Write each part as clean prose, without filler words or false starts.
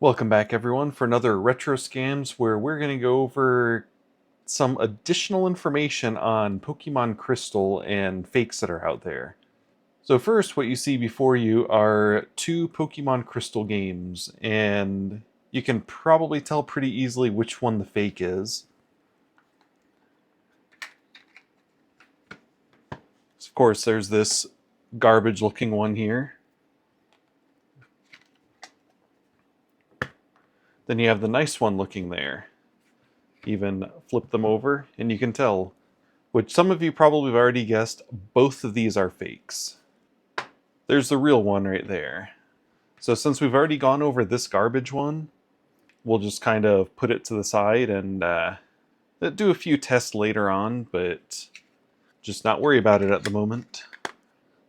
Welcome back, everyone, for another Retro Scams where we're going to go over some additional information on Pokemon Crystal and fakes that are out there. So, first, what you see before you are two Pokemon Crystal games, and you can probably tell pretty easily which one the fake is. Of course, there's this garbage looking one here. Then you have the nice one looking there. Even flip them over, and you can tell, which some of you probably have already guessed, both of these are fakes. There's the real one right there. So since we've already gone over this garbage one, we'll just kind of put it to the side and do a few tests later on, but just not worry about it at the moment.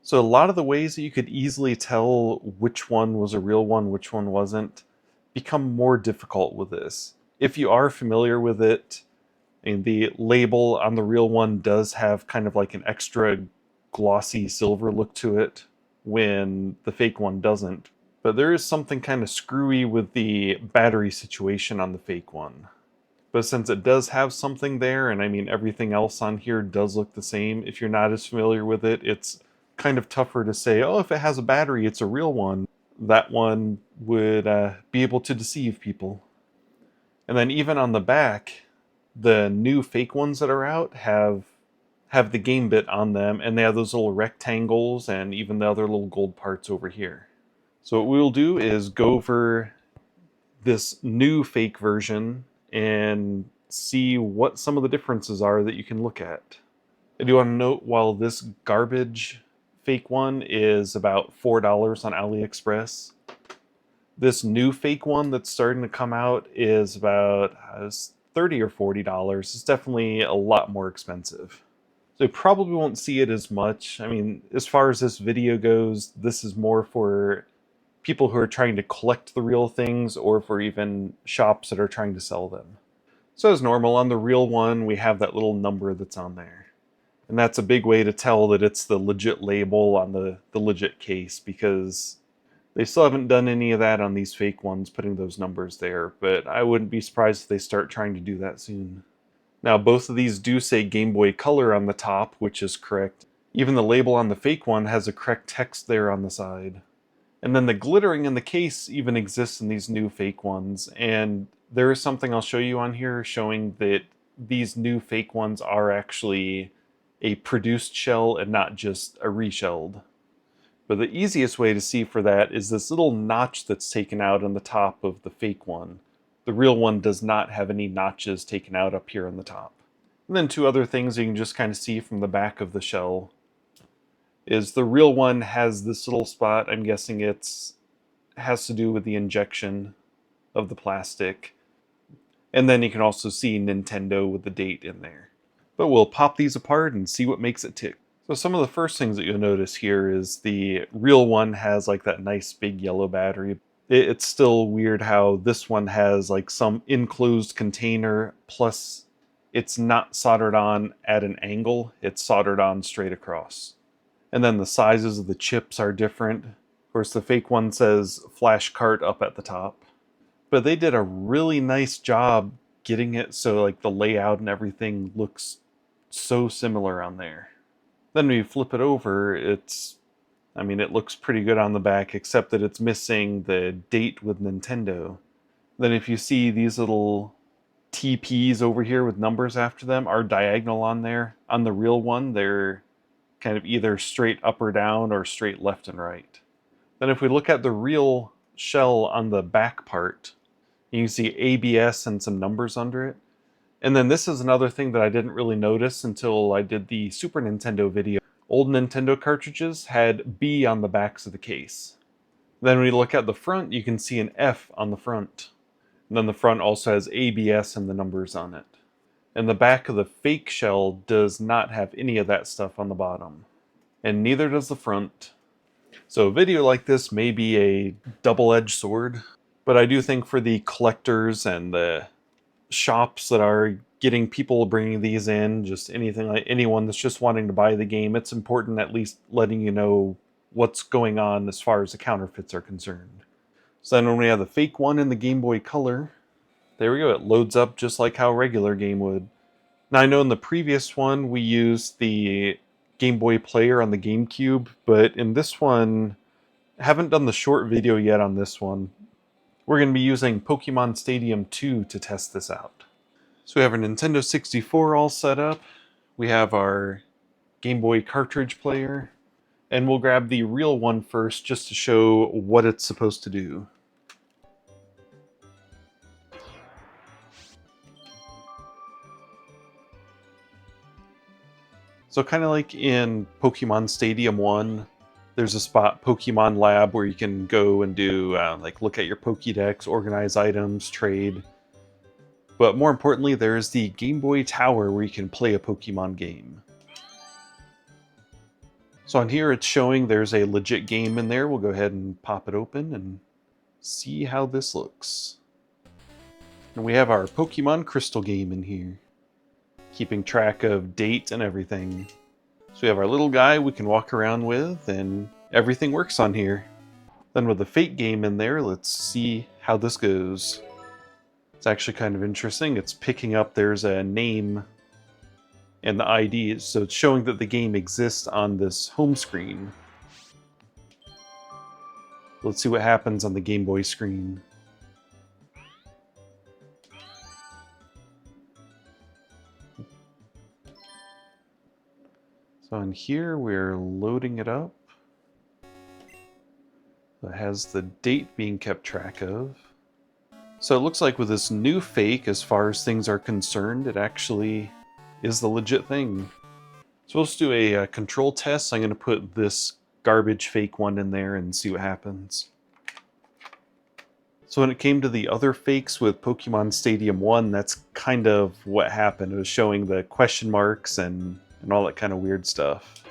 So a lot of the ways that you could easily tell which one was a real one, which one wasn't, become more difficult with this. If you are familiar with it, and the label on the real one does have kind of like an extra glossy silver look to it, when the fake one doesn't. But there is something kind of screwy with the battery situation on the fake one. But since it does have something there, and I mean everything else on here does look the same, if you're not as familiar with it, it's kind of tougher to say, oh, if it has a battery, it's a real one. That one would be able to deceive people. And then even on the back, the new fake ones that are out have the game bit on them, and they have those little rectangles and even the other little gold parts over here. So what we'll do is go over this new fake version and see what some of the differences are that you can look at. I do want to note, while this garbage fake one is about $4 on AliExpress, this new fake one that's starting to come out is about $30 or $40. It's definitely a lot more expensive. So you probably won't see it as much. I mean, as far as this video goes, this is more for people who are trying to collect the real things, or for even shops that are trying to sell them. So as normal, on the real one, we have that little number that's on there. And that's a big way to tell that it's the legit label on the legit case, because they still haven't done any of that on these fake ones, putting those numbers there, but I wouldn't be surprised if they start trying to do that soon. Now, both of these do say Game Boy Color on the top, which is correct. Even the label on the fake one has a correct text there on the side. And then the glittering in the case even exists in these new fake ones, and there is something I'll show you on here showing that these new fake ones are actually a produced shell and not just a reshelled. But the easiest way to see for that is this little notch that's taken out on the top of the fake one. The real one does not have any notches taken out up here on the top. And then two other things you can just kind of see from the back of the shell is the real one has this little spot. I'm guessing it's has to do with the injection of the plastic. And then you can also see Nintendo with the date in there. But we'll pop these apart and see what makes it tick. So some of the first things that you'll notice here is the real one has like that nice big yellow battery. It's still weird how this one has like some enclosed container, plus it's not soldered on at an angle, it's soldered on straight across. And then the sizes of the chips are different. Of course, the fake one says Flash Cart up at the top. But they did a really nice job getting it so like the layout and everything looks so similar on there. Then when you flip it over, it looks pretty good on the back, except that it's missing the date with Nintendo. Then if you see these little TPs over here with numbers after them are diagonal on there. On the real one, they're kind of either straight up or down or straight left and right. Then if we look at the real shell on the back part, you can see ABS and some numbers under it. And then this is another thing that I didn't really notice until I did the Super Nintendo video. Old Nintendo cartridges had B on the backs of the case. Then when you look at the front, you can see an F on the front. And then the front also has ABS and the numbers on it. And the back of the fake shell does not have any of that stuff on the bottom. And neither does the front. So a video like this may be a double-edged sword, but I do think for the collectors and the shops that are getting people bringing these in, just anything like anyone that's just wanting to buy the game, it's important at least letting you know what's going on as far as the counterfeits are concerned. So then when we have the fake one in the Game Boy Color, there we go, it loads up just like how a regular game would. Now I know in the previous one we used the Game Boy Player on the GameCube, but in this one, I haven't done the short video yet on this one. We're going to be using Pokemon Stadium 2 to test this out. So we have our Nintendo 64 all set up, we have our Game Boy cartridge player, and we'll grab the real one first just to show what it's supposed to do. So kind of like in Pokemon Stadium 1, there's a spot, Pokemon Lab, where you can go and do, like look at your Pokédex, organize items, trade. But more importantly, there's the Game Boy Tower where you can play a Pokemon game. So on here it's showing there's a legit game in there. We'll go ahead and pop it open and see how this looks. And we have our Pokemon Crystal game in here, keeping track of date and everything. So we have our little guy we can walk around with, and everything works on here. Then with the Fate game in there, let's see how this goes. It's actually kind of interesting. It's picking up there's a name and the ID, so it's showing that the game exists on this home screen. Let's see what happens on the Game Boy screen. So in here, we're loading it up. It has the date being kept track of. So it looks like with this new fake, as far as things are concerned, it actually is the legit thing. So let's do a control test. I'm going to put this garbage fake one in there and see what happens. So when it came to the other fakes with Pokemon Stadium 1, that's kind of what happened. It was showing the question marks and all that kind of weird stuff.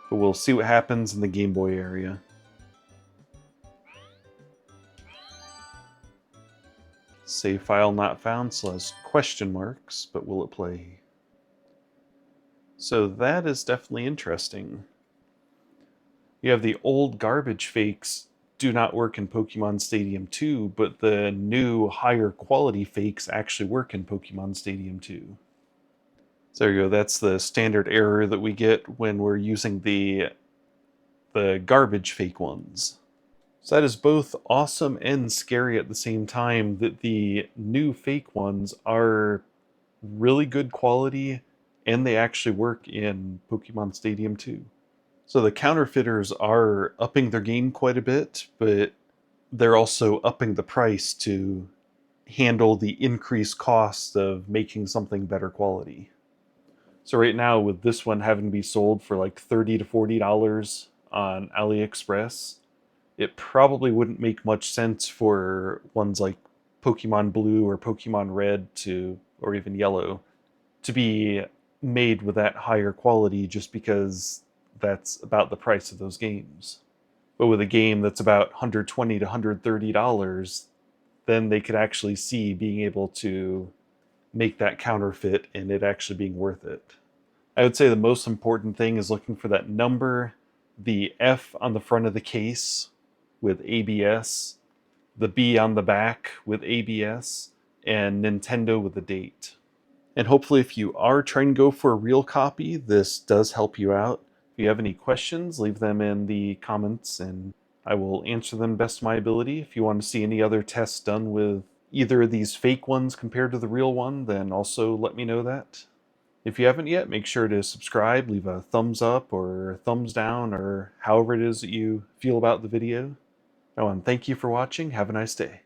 But we'll see what happens in the Game Boy area. Save file not found, so it has question marks, but will it play? So that is definitely interesting. You have the old garbage fakes do not work in Pokemon Stadium 2, but the new higher quality fakes actually work in Pokemon Stadium 2. So there you go, that's the standard error that we get when we're using the garbage fake ones. So that is both awesome and scary at the same time, that the new fake ones are really good quality and they actually work in Pokemon Stadium 2. So the counterfeiters are upping their game quite a bit, but they're also upping the price to handle the increased cost of making something better quality. So right now, with this one having to be sold for like $30 to $40 on AliExpress, it probably wouldn't make much sense for ones like Pokemon Blue or Pokemon Red or even Yellow, to be made with that higher quality, just because that's about the price of those games. But with a game that's about $120 to $130, then they could actually see being able to make that counterfeit and it actually being worth it. I would say the most important thing is looking for that number, the F on the front of the case with ABS, the B on the back with ABS, and Nintendo with the date. And hopefully if you are trying to go for a real copy, this does help you out. If you have any questions, leave them in the comments and I will answer them best of my ability. If you want to see any other tests done with either of these fake ones compared to the real one, then also let me know that. If you haven't yet, make sure to subscribe, leave a thumbs up or a thumbs down, or however it is that you feel about the video. Oh, and thank you for watching. Have a nice day.